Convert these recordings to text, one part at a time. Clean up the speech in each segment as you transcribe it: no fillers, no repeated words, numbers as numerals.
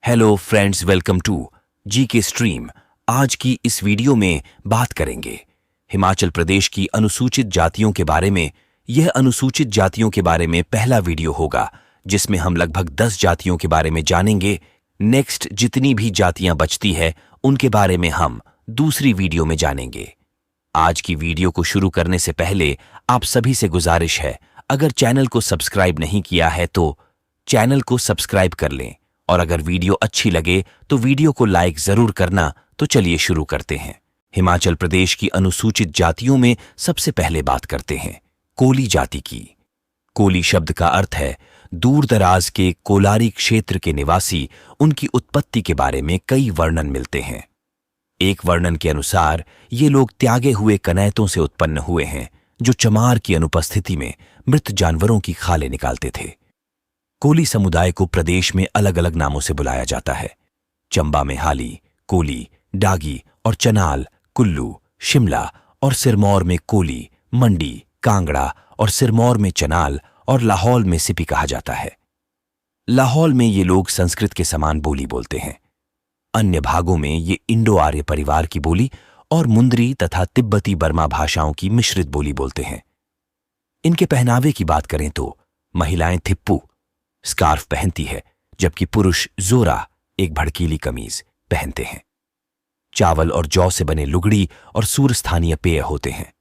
Hello friends, welcome to GK stream. आज की इस वीडियो में बात करेंगे हिमाचल प्रदेश की अनुसूचित जातियों के बारे में। यह अनुसूचित जातियों के बारे में पहला वीडियो होगा जिसमें हम लगभग 10 जातियों के बारे में जानेंगे। नेक्स्ट जितनी भी जातियां बचती है उनके बारे में हम दूसरी वीडियो में जानेंगे। आज की वीडियो को शुरू करने से पहले आप सभी से गुजारिश है, अगर चैनल को सब्सक्राइब नहीं किया है तो चैनल को सब्सक्राइब कर लें, और अगर वीडियो अच्छी लगे तो वीडियो को लाइक जरूर करना। तो चलिए शुरू करते हैं। हिमाचल प्रदेश की अनुसूचित जातियों में सबसे पहले बात करते हैं कोली जाति की। कोली शब्द का अर्थ है दूर दराज के कोलारी क्षेत्र के निवासी। उनकी उत्पत्ति के बारे में कई वर्णन मिलते हैं। एक वर्णन के अनुसार ये लोग त्यागे हुए कनैतों से उत्पन्न हुए हैं जो चमार की अनुपस्थिति में मृत जानवरों की खालें निकालते थे। कोली समुदाय को प्रदेश में अलग अलग नामों से बुलाया जाता है। चंबा में हाली, कोली, डागी और चनाल, कुल्लू, शिमला और सिरमौर में कोली, मंडी, कांगड़ा और सिरमौर में चनाल और लाहौल में सिपी कहा जाता है। लाहौल में ये लोग संस्कृत के समान बोली बोलते हैं। अन्य भागों में ये इंडो आर्य परिवार की बोली और मुंदरी तथा तिब्बती बर्मा भाषाओं की मिश्रित बोली बोलते हैं। इनके पहनावे की बात करें तो महिलाएं थिप्पू स्कार्फ पहनती है, जबकि पुरुष जोरा एक भड़कीली कमीज पहनते हैं। चावल और जौ से बने लुगड़ी और सूर स्थानीय पेय होते हैं।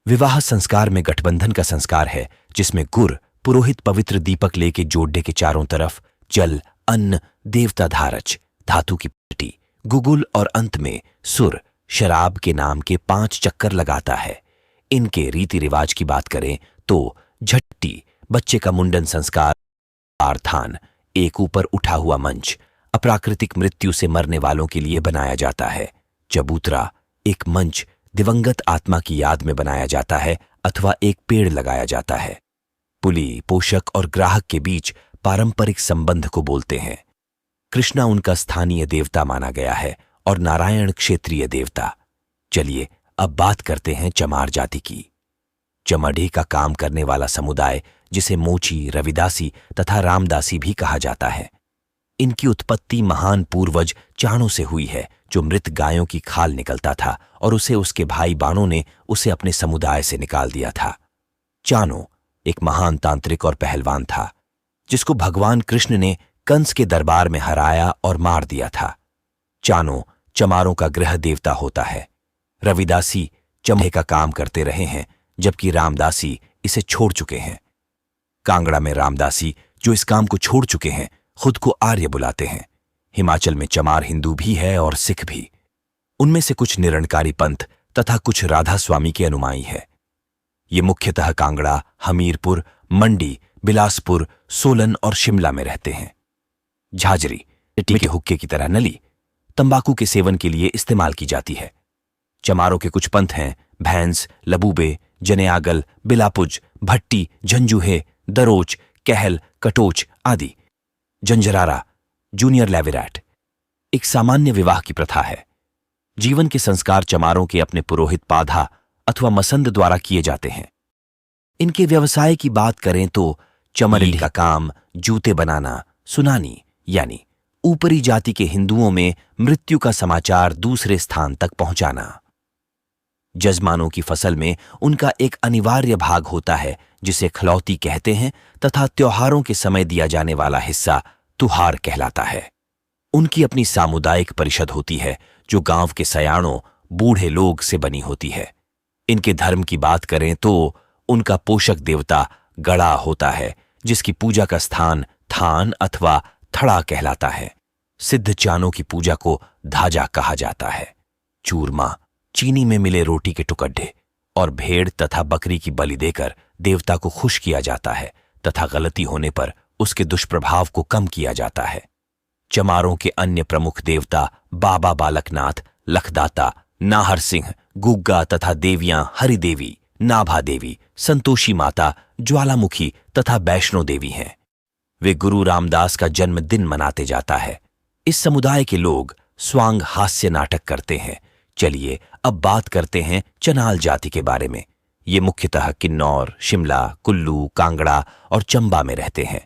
विवाह संस्कार में गठबंधन का संस्कार है, जिसमें गुर पुरोहित पवित्र दीपक लेके जोड़े के चारों तरफ जल, अन्न, देवता धारच, धातु की पट्टी, गुगुल और अंत में सुर शराब के नाम के 5 चक्कर लगाता है। इनके रीति रिवाज की बात करें तो झट्टी बच्चे का मुंडन संस्कार, आर्थान एक ऊपर उठा हुआ मंच अप्राकृतिक मृत्यु से मरने वालों के लिए बनाया जाता है। चबूतरा एक मंच दिवंगत आत्मा की याद में बनाया जाता है अथवा एक पेड़ लगाया जाता है। पुली पोषक और ग्राहक के बीच पारंपरिक संबंध को बोलते हैं। कृष्णा उनका स्थानीय देवता माना गया है और नारायण क्षेत्रीय देवता। चलिए अब बात करते हैं चमार जाति की। चमड़े का काम करने वाला समुदाय, जिसे मोची, रविदासी तथा रामदासी भी कहा जाता है। इनकी उत्पत्ति महान पूर्वज चाणों से हुई है, जो मृत गायों की खाल निकलता था और उसे उसके भाई बाणों ने उसे अपने समुदाय से निकाल दिया था। चाणो एक महान तांत्रिक और पहलवान था, जिसको भगवान कृष्ण ने कंस के दरबार में हराया और मार दिया था। चाणो चमारों का गृह देवता होता है। रविदासी चमड़े का काम करते रहे हैं, जबकि रामदासी इसे छोड़ चुके हैं। कांगड़ा में रामदासी, जो इस काम को छोड़ चुके हैं, खुद को आर्य बुलाते हैं। हिमाचल में चमार हिंदू भी है और सिख भी। उनमें से कुछ निरंकारी पंथ तथा कुछ राधा स्वामी के अनुयायी है। ये मुख्यतः कांगड़ा, हमीरपुर, मंडी, बिलासपुर, सोलन और शिमला में रहते हैं। झाजरी टिट्टी के हुक्के की तरह नली तंबाकू के सेवन के लिए इस्तेमाल की जाती है। चमारों के कुछ पंथ हैं भैंस, लबूबे, जनेआगल, बिलापुज, भट्टी, झंझुहे, दरोच, कहल, कटोच आदि। जंजरारा जूनियर लेविरैट एक सामान्य विवाह की प्रथा है। जीवन के संस्कार चमारों के अपने पुरोहित पाधा अथवा मसंद द्वारा किए जाते हैं। इनके व्यवसाय की बात करें तो चमड़े का काम, जूते बनाना, सुनानी यानी ऊपरी जाति के हिंदुओं में मृत्यु का समाचार दूसरे स्थान तक पहुंचाना। जजमानों की फसल में उनका एक अनिवार्य भाग होता है जिसे खलौती कहते हैं, तथा त्योहारों के समय दिया जाने वाला हिस्सा तुहार कहलाता है। उनकी अपनी सामुदायिक परिषद होती है जो गांव के सयाणों, बूढ़े लोग से बनी होती है। इनके धर्म की बात करें तो उनका पोषक देवता गड़ा होता है, जिसकी पूजा का स्थान थान अथवा थड़ा कहलाता है। सिद्ध चानों की पूजा को धाजा कहा जाता है। चूरमा चीनी में मिले रोटी के टुकड़े और भेड़ तथा बकरी की बलि देकर देवता को खुश किया जाता है तथा गलती होने पर उसके दुष्प्रभाव को कम किया जाता है। चमारों के अन्य प्रमुख देवता बाबा बालकनाथ, लखदाता, नाहर सिंह, गुग्गा तथा देवियां हरिदेवी, नाभा देवी, संतोषी माता, ज्वालामुखी तथा वैष्णो देवी हैं। वे गुरु रामदास का जन्मदिन मनाते जाता है। इस समुदाय के लोग स्वांग हास्य नाटक करते हैं। चलिए अब बात करते हैं चनाल जाति के बारे में। ये मुख्यतः किन्नौर, शिमला, कुल्लू, कांगड़ा और चंबा में रहते हैं।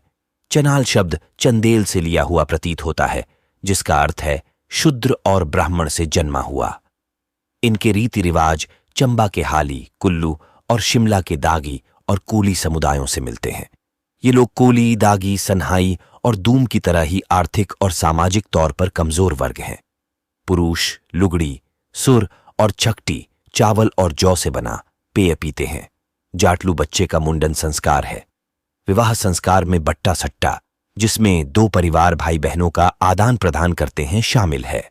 चनाल शब्द चंदेल से लिया हुआ प्रतीत होता है, जिसका अर्थ है शूद्र और ब्राह्मण से जन्मा हुआ। इनके रीति रिवाज चंबा के हाली, कुल्लू और शिमला के दागी और कोली समुदायों से मिलते हैं। ये लोग कोली, दागी, सन्हाई और दूम की तरह ही आर्थिक और सामाजिक तौर पर कमजोर वर्ग हैं। पुरुष लुगड़ी, सुर और चकटी चावल और जौ से बना पेय पीते हैं। जाटलू बच्चे का मुंडन संस्कार है। विवाह संस्कार में बट्टा सट्टा, जिसमें दो परिवार भाई बहनों का आदान प्रदान करते हैं, शामिल है।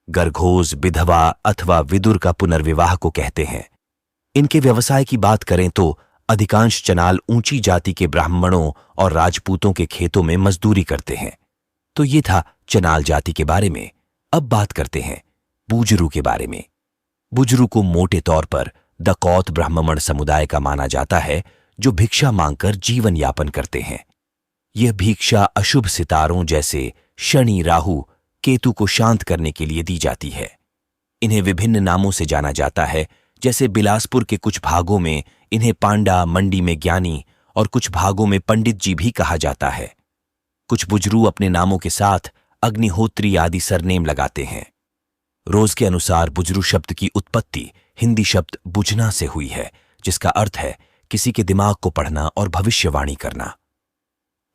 गरघोज विधवा अथवा विदुर का पुनर्विवाह को कहते हैं। इनके व्यवसाय की बात करें तो अधिकांश चनाल ऊंची जाति के ब्राह्मणों और राजपूतों के खेतों में मजदूरी करते हैं। तो ये था चनाल जाति के बारे में। अब बात करते हैं बुजरू के बारे में। बुजरू को मोटे तौर पर दकौत ब्राह्मण समुदाय का माना जाता है, जो भिक्षा मांगकर जीवन यापन करते हैं। यह भिक्षा अशुभ सितारों जैसे शनि, राहु, केतु को शांत करने के लिए दी जाती है। इन्हें विभिन्न नामों से जाना जाता है, जैसे बिलासपुर के कुछ भागों में इन्हें पांडा, मंडी में ज्ञानी और कुछ भागों में पंडित जी भी कहा जाता है। कुछ बुजरू अपने नामों के साथ अग्निहोत्री आदि सरनेम लगाते हैं। रोज के अनुसार बुजरू शब्द की उत्पत्ति हिंदी शब्द बुझना से हुई है, जिसका अर्थ है किसी के दिमाग को पढ़ना और भविष्यवाणी करना।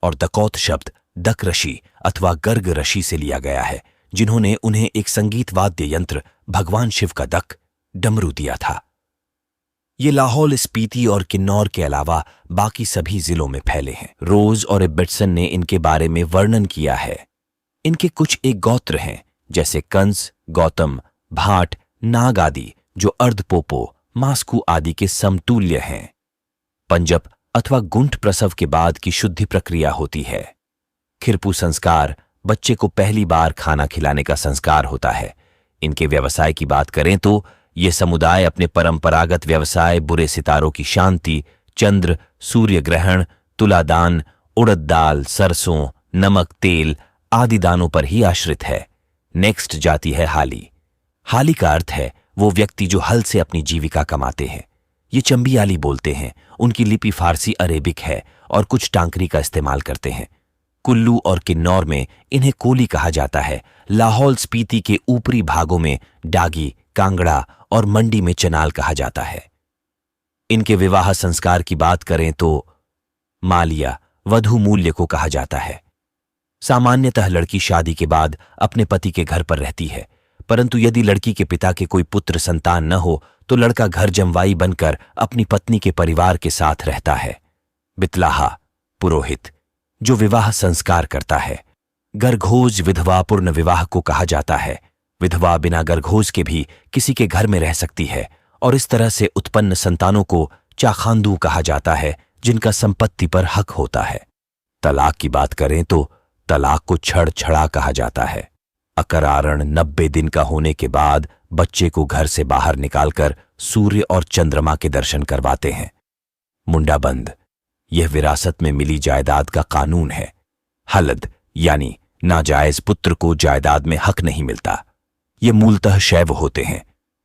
और दकौत शब्द दक ऋषि अथवा गर्ग ऋषि से लिया गया है, जिन्होंने उन्हें एक संगीत वाद्य यंत्र भगवान शिव का दक डमरू दिया था। ये लाहौल, स्पीति और किन्नौर के अलावा बाकी सभी जिलों में फैले हैं। रोज और इब्बिटसन ने इनके बारे में वर्णन किया है। इनके कुछ एक गोत्र हैं, जैसे कंस, गौतम, भाट, नाग आदि, जो अर्धपोपो, मास्कू आदि के समतुल्य हैं। पंजप अथवा गुंठ प्रसव के बाद की शुद्धि प्रक्रिया होती है। खिरपू संस्कार बच्चे को पहली बार खाना खिलाने का संस्कार होता है। इनके व्यवसाय की बात करें तो ये समुदाय अपने परंपरागत व्यवसाय बुरे सितारों की शांति, चंद्र, सूर्य ग्रहण, तुलादान, उड़द दाल, सरसों, नमक, तेल आदि दानों पर ही आश्रित है। नेक्स्ट जाति है हाली। हाली का अर्थ है वो व्यक्ति जो हल से अपनी जीविका कमाते हैं। ये चंबियाली बोलते हैं। उनकी लिपि फारसी अरेबिक है और कुछ टांकरी का इस्तेमाल करते हैं। कुल्लू और किन्नौर में इन्हें कोली कहा जाता है। लाहौल स्पीति के ऊपरी भागों में डागी, कांगड़ा और मंडी में चनाल कहा जाता है। इनके विवाह संस्कार की बात करें तो मालिया, वधू मूल्य को कहा जाता है। सामान्यतः लड़की शादी के बाद अपने पति के घर पर रहती है, परंतु यदि लड़की के पिता के कोई पुत्र संतान न हो तो लड़का घर जमवाई बनकर अपनी पत्नी के परिवार के साथ रहता है। बितलाहा, पुरोहित, जो विवाह संस्कार करता है। गरघोज विधवा पूर्ण विवाह को कहा जाता है। विधवा बिना गरघोज के भी किसी के घर में रह सकती है और इस तरह से उत्पन्न संतानों को चाखांदू कहा जाता है, जिनका संपत्ति पर हक होता है। तलाक की बात करें तो तलाक को छड़ छड़ा कहा जाता है। अकरारण 90 दिन का होने के बाद बच्चे को घर से बाहर निकालकर सूर्य और चंद्रमा के दर्शन करवाते हैं। मुंडाबंद, यह विरासत में मिली जायदाद का कानून है। हलद यानी नाजायज पुत्र को जायदाद में हक नहीं मिलता। ये मूलतः शैव होते हैं।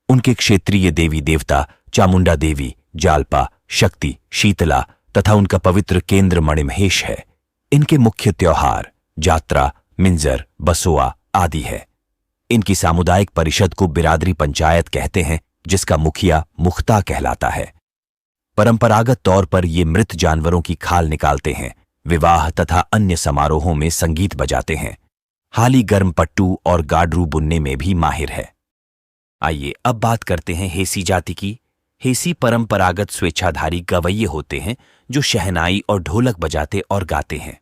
उनके क्षेत्रीय देवी देवता चामुंडा देवी, जालपा, शक्ति, शीतला तथा उनका पवित्र केंद्र मणिमहेश है। इनके मुख्य त्योहार जात्रा, मिंजर, बसोआ आदि है। इनकी सामुदायिक परिषद को बिरादरी पंचायत कहते हैं, जिसका मुखिया मुख्ता कहलाता है। परंपरागत तौर पर ये मृत जानवरों की खाल निकालते हैं। विवाह तथा अन्य समारोहों में संगीत बजाते हैं। हाली गर्म पट्टू और गाडरू बुनने में भी माहिर है। आइए अब बात करते हैं हेसी जाति की। हेसी परंपरागत स्वेच्छाधारी गवैये होते हैं, जो शहनाई और ढोलक बजाते और गाते हैं।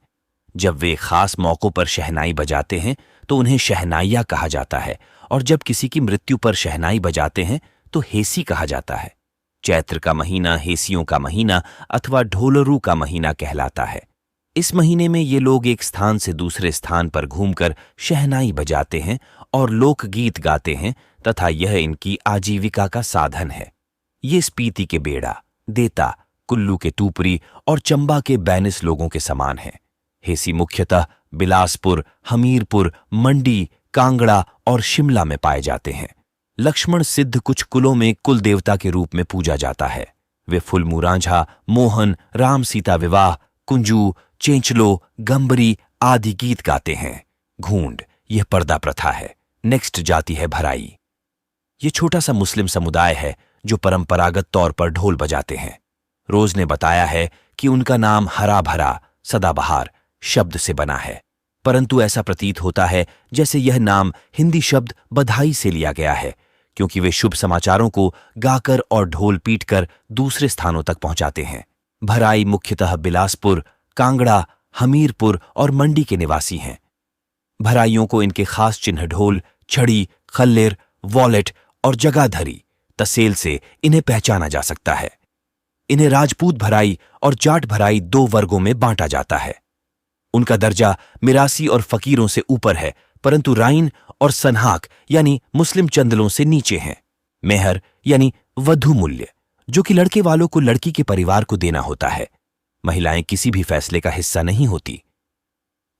जब वे खास मौकों पर शहनाई बजाते हैं तो उन्हें शहनाइया कहा जाता है, और जब किसी की मृत्यु पर शहनाई बजाते हैं तो हेसी कहा जाता है। चैत्र का महीना हेसियों का महीना अथवा ढोलरू का महीना कहलाता है। इस महीने में ये लोग एक स्थान से दूसरे स्थान पर घूमकर शहनाई बजाते हैं और लोकगीत गाते हैं तथा यह इनकी आजीविका का साधन है। ये स्पीति के बेड़ा, देता, कुल्लू के टूपरी और चंबा के बैनिस लोगों के समान है। हेसी मुख्यतः बिलासपुर, हमीरपुर, मंडी, कांगड़ा और शिमला में पाए जाते हैं। लक्ष्मण सिद्ध कुछ कुलों में कुल देवता के रूप में पूजा जाता है। वे फुलमू रांझा, मोहन, राम सीता विवाह, कुंजू, चेंचलो, गंबरी आदि गीत गाते हैं। घूंड, यह पर्दा प्रथा है। नेक्स्ट जाति है भराई। ये छोटा सा मुस्लिम समुदाय है जो परंपरागत तौर पर ढोल बजाते हैं। रोज ने बताया है कि उनका नाम हरा भरा, सदाबहार शब्द से बना है, परंतु ऐसा प्रतीत होता है जैसे यह नाम हिंदी शब्द बधाई से लिया गया है, क्योंकि वे शुभ समाचारों को गाकर और ढोल पीटकर दूसरे स्थानों तक पहुंचाते हैं। भराई मुख्यतः बिलासपुर, कांगड़ा, हमीरपुर और मंडी के निवासी हैं। भराइयों को इनके खास चिन्ह ढोल, छड़ी, खल्लेर, वॉलेट और जगाधरी तसेल से इन्हें पहचाना जा सकता है। इन्हें राजपूत भराई और जाट भराई दो वर्गों में बांटा जाता है। उनका दर्जा मिरासी और फकीरों से ऊपर है, परंतु राइन और सनहाक यानी मुस्लिम चंदलों से नीचे हैं। मेहर यानी वधु मूल्य, जो कि लड़के वालों को लड़की के परिवार को देना होता है। महिलाएं किसी भी फैसले का हिस्सा नहीं होती।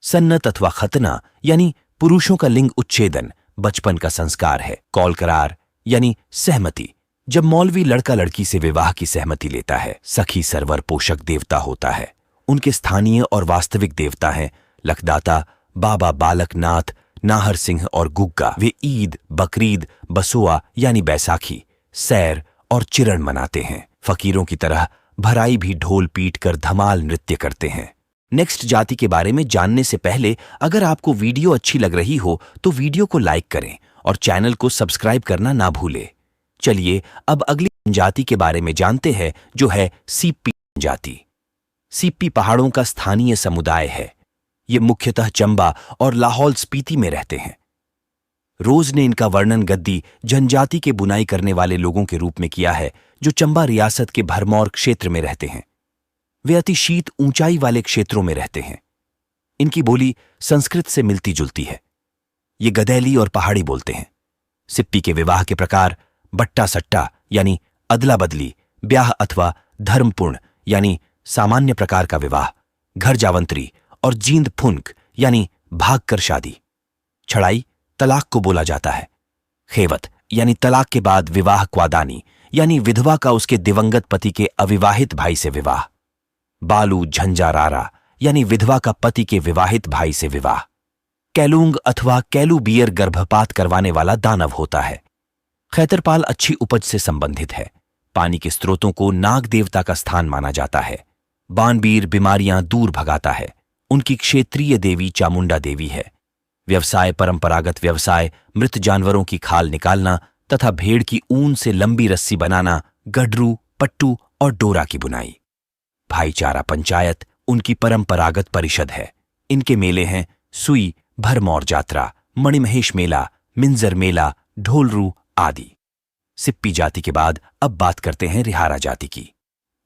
सन्नत अथवा खतना यानी पुरुषों का लिंग उच्छेदन बचपन का संस्कार है। कौल करार यानी सहमति, जब मौलवी लड़का लड़की से विवाह की सहमति लेता है। सखी सरवर पोषक देवता होता है। उनके स्थानीय और वास्तविक देवता हैं लखदाता, बाबा बालकनाथ, नाहर सिंह और गुग्गा। वे ईद, बकरीद, बसोआ यानी बैसाखी, सैर और चिरण मनाते हैं। फकीरों की तरह भराई भी ढोल पीट कर धमाल नृत्य करते हैं। नेक्स्ट जाति के बारे में जानने से पहले अगर आपको वीडियो अच्छी लग रही हो तो वीडियो को लाइक करें और चैनल को सब्सक्राइब करना ना भूलें। चलिए अब अगली जाति के बारे में जानते हैं, जो है सीप्पी जाति। सीप्पी पहाड़ों का स्थानीय समुदाय है। ये मुख्यतः चंबा और लाहौल स्पीति में रहते हैं। रोज ने इनका वर्णन गद्दी जनजाति के बुनाई करने वाले लोगों के रूप में किया है, जो चंबा रियासत के भरमौर क्षेत्र में रहते हैं। वे अति शीत ऊंचाई वाले क्षेत्रों में रहते हैं। इनकी बोली संस्कृत से मिलती जुलती है। ये गदैली और पहाड़ी बोलते हैं। सिप्पी के विवाह के प्रकार बट्टा सट्टा यानी अदला बदली, ब्याह अथवा धर्मपूर्ण यानी सामान्य प्रकार का विवाह, घर जावंतरी और जींद फुनक यानी भागकर शादी। छड़ाई तलाक को बोला जाता है। खेवत यानी तलाक के बाद विवाह क्वादानी यानी विधवा का उसके दिवंगत पति के अविवाहित भाई से विवाह। बालू झंझारारा यानी विधवा का पति के विवाहित भाई से विवाह। कैलूंग अथवा कैलू बियर गर्भपात करवाने वाला दानव होता है। खैतरपाल अच्छी उपज से संबंधित है। पानी के स्रोतों को नाग देवता का स्थान माना जाता है। बानबीर बीमारियां दूर भगाता है। उनकी क्षेत्रीय देवी चामुंडा देवी है। व्यवसाय परंपरागत व्यवसाय, मृत जानवरों की खाल निकालना तथा भेड़ की ऊन से लंबी रस्सी बनाना, गडरू, पट्टू और डोरा की बुनाई। भाईचारा पंचायत उनकी परंपरागत परिषद है। इनके मेले हैं सुई, भरमौर जात्रा, मणिमहेश मेला, मिंजर मेला, ढोलरू आदि। सिप्पी जाति के बाद अब बात करते हैं रिहारा जाति की।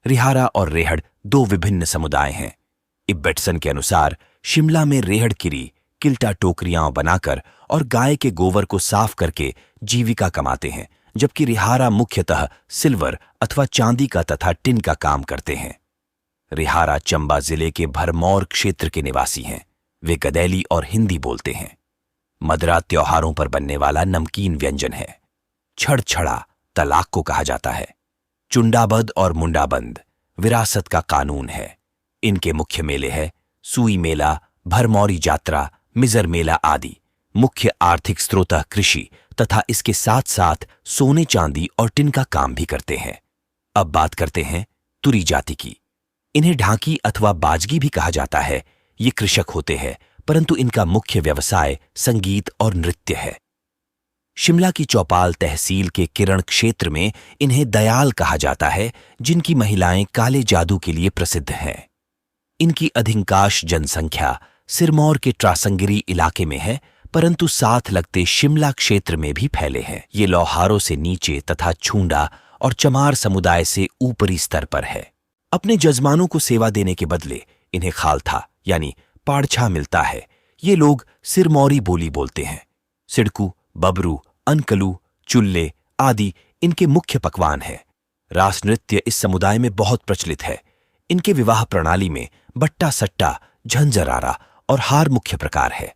रिहारा और रेहड़ दो विभिन्न समुदाय हैं। इब्बेटसन के अनुसार शिमला में रेहड़ किरी किल्टा टोकरियां बनाकर और गाय के गोबर को साफ करके जीविका कमाते हैं, जबकि रिहारा मुख्यतः सिल्वर अथवा चांदी का तथा टिन का काम करते हैं। रिहारा चंबा जिले के भरमौर क्षेत्र के निवासी हैं। वे गदैली और हिंदी बोलते हैं। मदरा त्योहारों पर बनने वाला नमकीन व्यंजन है। छड़छड़ा तलाक को कहा जाता है। चुंडाबद और मुंडाबंद विरासत का कानून है। इनके मुख्य मेले हैं सुई मेला, भरमौरी जात्रा, मिजर मेला आदि। मुख्य आर्थिक स्रोत कृषि तथा इसके साथ साथ सोने चांदी और टिन का काम भी करते हैं। अब बात करते हैं तुरी जाति की। इन्हें ढाकी अथवा बाजगी भी कहा जाता है। ये कृषक होते हैं, परंतु इनका मुख्य व्यवसाय संगीत और नृत्य है। शिमला की चौपाल तहसील के किरण क्षेत्र में इन्हें दयाल कहा जाता है, जिनकी महिलाएं काले जादू के लिए प्रसिद्ध हैं। इनकी अधिकांश जनसंख्या सिरमौर के ट्रासंगिरी इलाके में है, परंतु साथ लगते शिमला क्षेत्र में भी फैले हैं। ये लौहारों से नीचे तथा छूंडा और चमार समुदाय से ऊपरी स्तर पर है। अपने जजमानों को सेवा देने के बदले इन्हें खालथा यानी पाड़छा मिलता है। ये लोग सिरमौरी बोली बोलते हैं। सिड़कू, बबरू, अनकलू, चुल्ले आदि इनके मुख्य पकवान हैं। रास नृत्य इस समुदाय में बहुत प्रचलित है। इनके विवाह प्रणाली में बट्टा सट्टा, झंझरारा और हार मुख्य प्रकार है।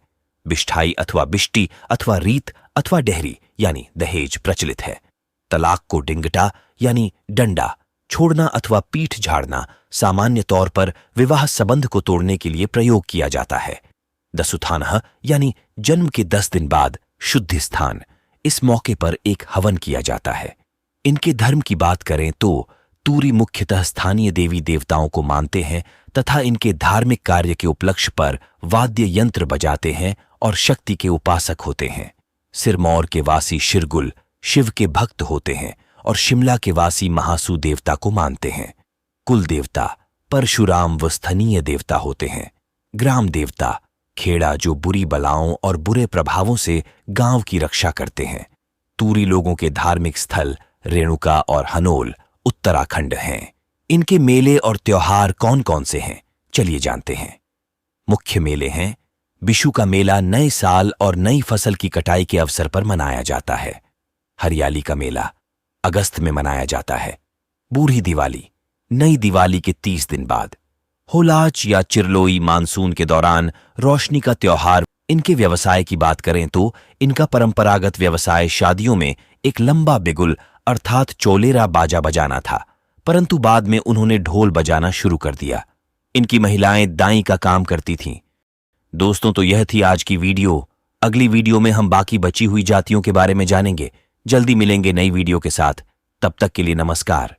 बिष्ठाई अथवा बिष्टी अथवा रीत अथवा डेहरी यानी दहेज प्रचलित है। तलाक को डिंगटा यानी डंडा, छोड़ना अथवा पीठ झाड़ना सामान्य तौर पर विवाह संबंध को तोड़ने के लिए प्रयोग किया जाता है। दशुथानः यानी जन्म के 10 दिन बाद शुद्धि स्थान, इस मौके पर एक हवन किया जाता है। इनके धर्म की बात करें तो तूरी मुख्यतः स्थानीय देवी देवताओं को मानते हैं तथा इनके धार्मिक कार्य के उपलक्ष्य पर वाद्य यंत्र बजाते हैं और शक्ति के उपासक होते हैं। सिरमौर के वासी शिरगुल शिव के भक्त होते हैं और शिमला के वासी महासू देवता को मानते हैं। कुल देवता परशुराम व स्थनीय देवता होते हैं। ग्राम देवता खेड़ा जो बुरी बलाओं और बुरे प्रभावों से गांव की रक्षा करते हैं। तूरी लोगों के धार्मिक स्थल रेणुका और हनोल उत्तराखंड हैं। इनके मेले और त्योहार कौन कौन से हैं, चलिए जानते हैं। मुख्य मेले हैं बिशु का मेला नए साल और नई फसल की कटाई के अवसर पर मनाया जाता है। हरियाली का मेला अगस्त में मनाया जाता है। बूढ़ी दिवाली नई दिवाली के 30 दिन बाद। होलाच या चिरलोई मानसून के दौरान रोशनी का त्योहार। इनके व्यवसाय की बात करें तो इनका परंपरागत व्यवसाय शादियों में एक लंबा बिगुल अर्थात चोलेरा बाजा बजाना था, परंतु बाद में उन्होंने ढोल बजाना शुरू कर दिया। इनकी महिलाएं दाई का काम करती थीं। दोस्तों, तो यह थी आज की वीडियो। अगली वीडियो में हम बाकी बची हुई जातियों के बारे में जानेंगे। जल्दी मिलेंगे नई वीडियो के साथ। तब तक के लिए नमस्कार।